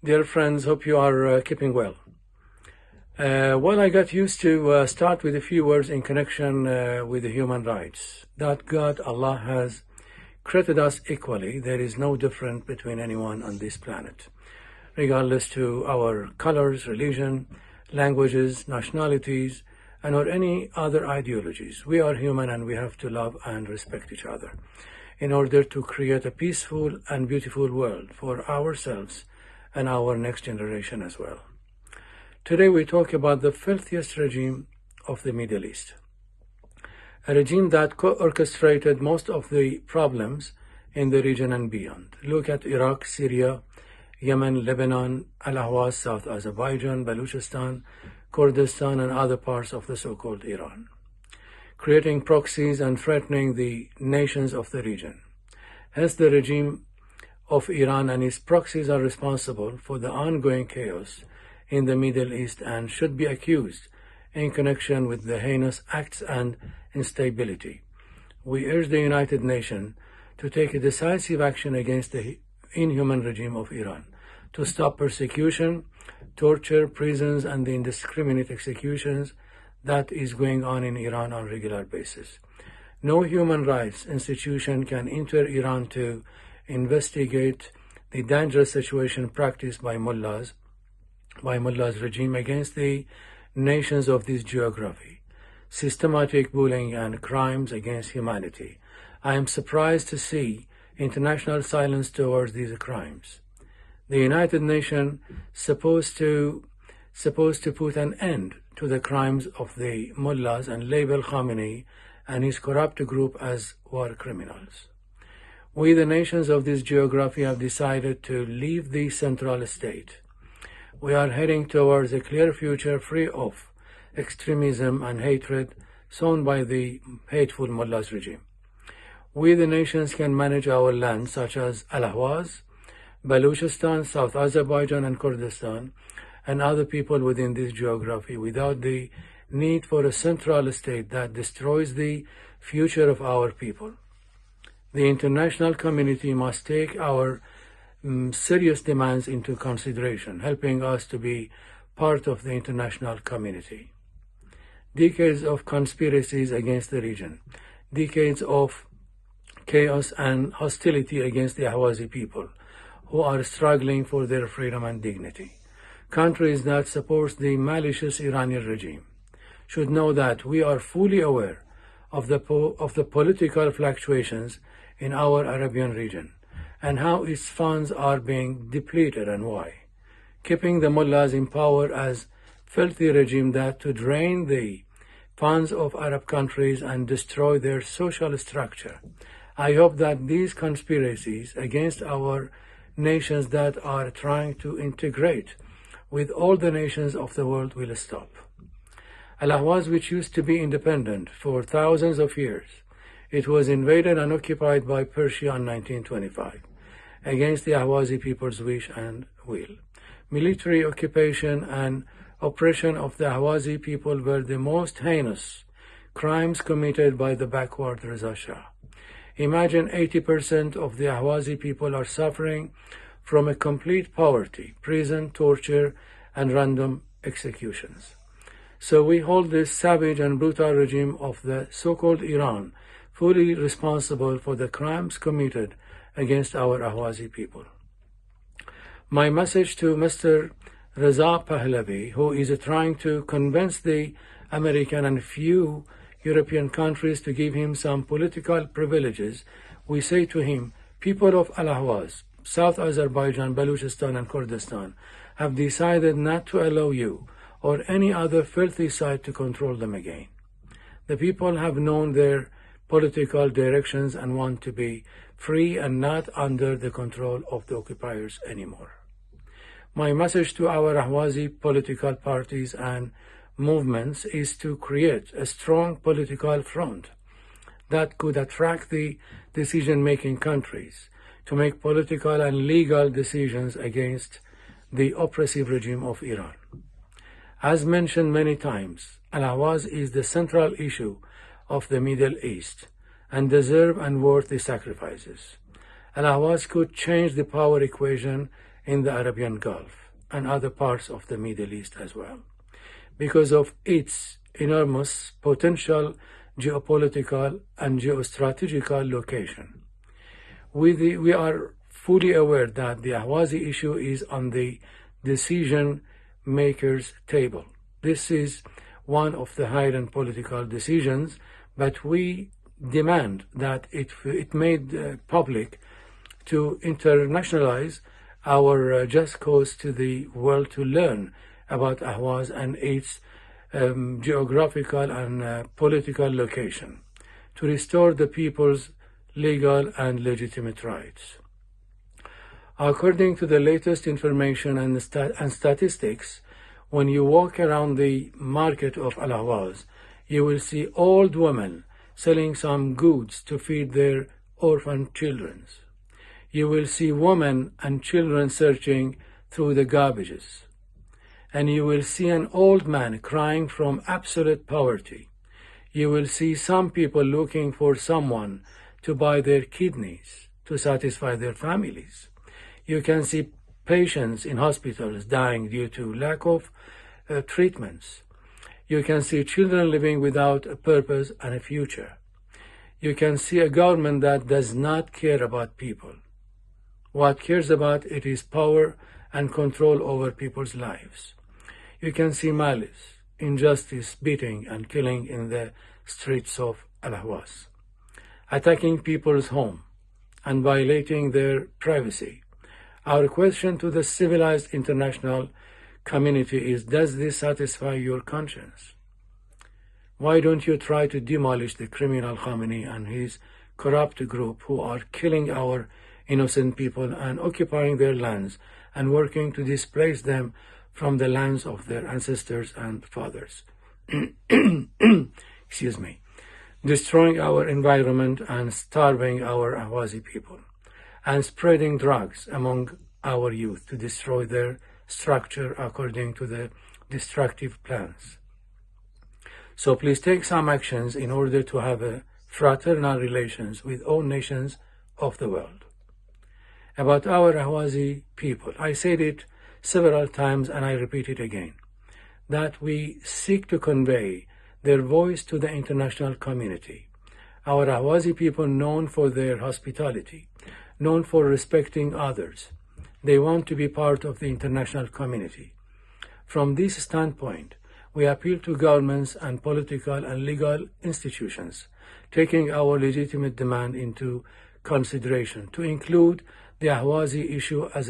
Dear friends, hope you are keeping well. Well, I got used to start with a few words in connection with the human rights. That God, Allah, has created us equally. There is no difference between anyone on this planet, regardless to our colors, religion, languages, nationalities, and or any other ideologies. We are human and we have to love and respect each other in order to create a peaceful and beautiful world for ourselves and our next generation as well. Today we talk about the filthiest regime of the Middle East, a regime that orchestrated most of the problems in the region and beyond. Look at Iraq, Syria, Yemen, Lebanon, Al-Ahwaz, South Azerbaijan, Baluchistan, Kurdistan, and other parts of the so-called Iran, creating proxies and threatening the nations of the region. Hence, the regime of Iran and its proxies are responsible for the ongoing chaos in the Middle East and should be accused in connection with the heinous acts and instability. We urge the United Nations to take a decisive action against the inhuman regime of Iran, to stop persecution, torture, prisons, and the indiscriminate executions that is going on in Iran on a regular basis. No human rights institution can enter Iran to investigate the dangerous situation practiced by mullahs regime against the nations of this geography, systematic bullying and crimes against humanity. I am surprised to see international silence towards these crimes. The United Nations supposed to put an end to the crimes of the mullahs and label Khamenei and his corrupt group as war criminals. We, the nations of this geography, have decided to leave the central state. We are heading towards a clear future free of extremism and hatred sown by the hateful mullahs regime. We, the nations, can manage our lands such as Al-Ahwaz, Baluchistan, South Azerbaijan, and Kurdistan, and other people within this geography without the need for a central state that destroys the future of our people. The international community must take our serious demands into consideration, helping us to be part of the international community. Decades of conspiracies against the region, decades of chaos and hostility against the Ahwazi people who are struggling for their freedom and dignity. Countries that support the malicious Iranian regime should know that we are fully aware of the political fluctuations in our Arabian region and how its funds are being depleted and why. Keeping the mullahs in power as filthy regime that to drain the funds of Arab countries and destroy their social structure. I hope that these conspiracies against our nations that are trying to integrate with all the nations of the world will stop. Al-Ahwaz, which used to be independent for thousands of years, it was invaded and occupied by Persia in 1925 against the Ahwazi people's wish and will. Military occupation and oppression of the Ahwazi people were the most heinous crimes committed by the backward Reza Shah. Imagine 80% of the Ahwazi people are suffering from a complete poverty, prison, torture, and random executions. So we hold this savage and brutal regime of the so-called Iran fully responsible for the crimes committed against our Ahwazi people. My message to Mr. Reza Pahlavi, who is trying to convince the American and few European countries to give him some political privileges, we say to him, people of Al-Ahwaz, South Azerbaijan, Baluchistan, and Kurdistan have decided not to allow you or any other filthy side to control them again. The people have known their political directions and want to be free and not under the control of the occupiers anymore. My message to our Ahwazi political parties and movements is to create a strong political front that could attract the decision-making countries to make political and legal decisions against the oppressive regime of Iran. As mentioned many times, Al-Ahwaz is the central issue of the Middle East and deserve and worth the sacrifices. Al-Ahwaz could change the power equation in the Arabian Gulf and other parts of the Middle East as well, because of its enormous potential geopolitical and geostrategical location. We are fully aware that the Ahwazi issue is on the decision makers' table. This is one of the high-end political decisions, but we demand that it made public to internationalize our just cause to the world to learn about Ahwaz and its geographical and political location, to restore the people's legal and legitimate rights. According to the latest information and statistics, when you walk around the market of Al-Ahwaz, you will see old women selling some goods to feed their orphan children. You will see women and children searching through the garbages. And you will see an old man crying from absolute poverty. You will see some people looking for someone to buy their kidneys to satisfy their families. You can see patients in hospitals dying due to lack of treatments. You can see children living without a purpose and a future. You can see a government that does not care about people. What cares about it is power and control over people's lives. You can see malice, injustice, beating and killing in the streets of Al-Ahwaz, attacking people's home and violating their privacy. Our question to the civilized international community is, does this satisfy your conscience? Why don't you try to demolish the criminal Khamenei and his corrupt group who are killing our innocent people and occupying their lands and working to displace them from the lands of their ancestors and fathers? Excuse me. Destroying our environment and starving our Ahwazi people, and spreading drugs among our youth to destroy their structure according to the destructive plans. So please take some actions in order to have a fraternal relations with all nations of the world. About our Ahwazi people, I said it several times and I repeat it again, that we seek to convey their voice to the international community. Our Ahwazi people known for their hospitality, known for respecting others. They want to be part of the international community. From this standpoint, we appeal to governments and political and legal institutions, taking our legitimate demand into consideration to include the Ahwazi issue as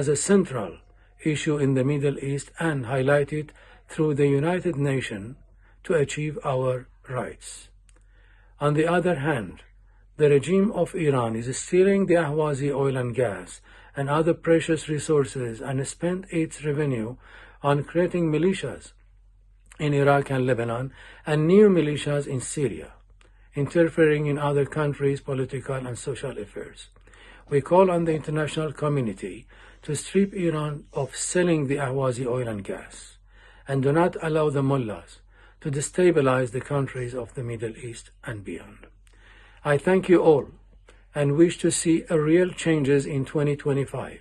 a central issue in the Middle East and highlight it through the United Nations to achieve our rights. On the other hand, the regime of Iran is stealing the Ahwazi oil and gas and other precious resources and spent its revenue on creating militias in Iraq and Lebanon and new militias in Syria, interfering in other countries' political and social affairs. We call on the international community to strip Iran of selling the Ahwazi oil and gas and do not allow the mullahs to destabilize the countries of the Middle East and beyond. I thank you all and wish to see a real changes in 2025,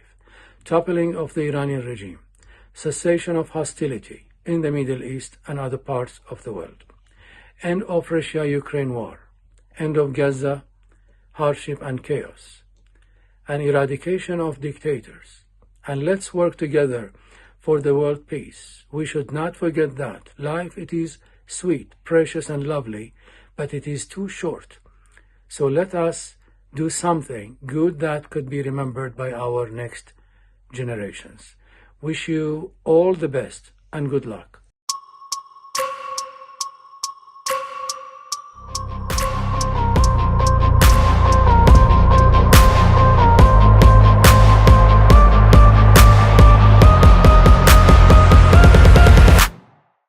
toppling of the Iranian regime, cessation of hostility in the Middle East and other parts of the world, end of Russia-Ukraine war, end of Gaza hardship and chaos, and eradication of dictators. And let's work together for the world peace. We should not forget that life, it is sweet, precious and lovely, but it is too short. So let us do something good that could be remembered by our next generations. Wish you all the best and good luck.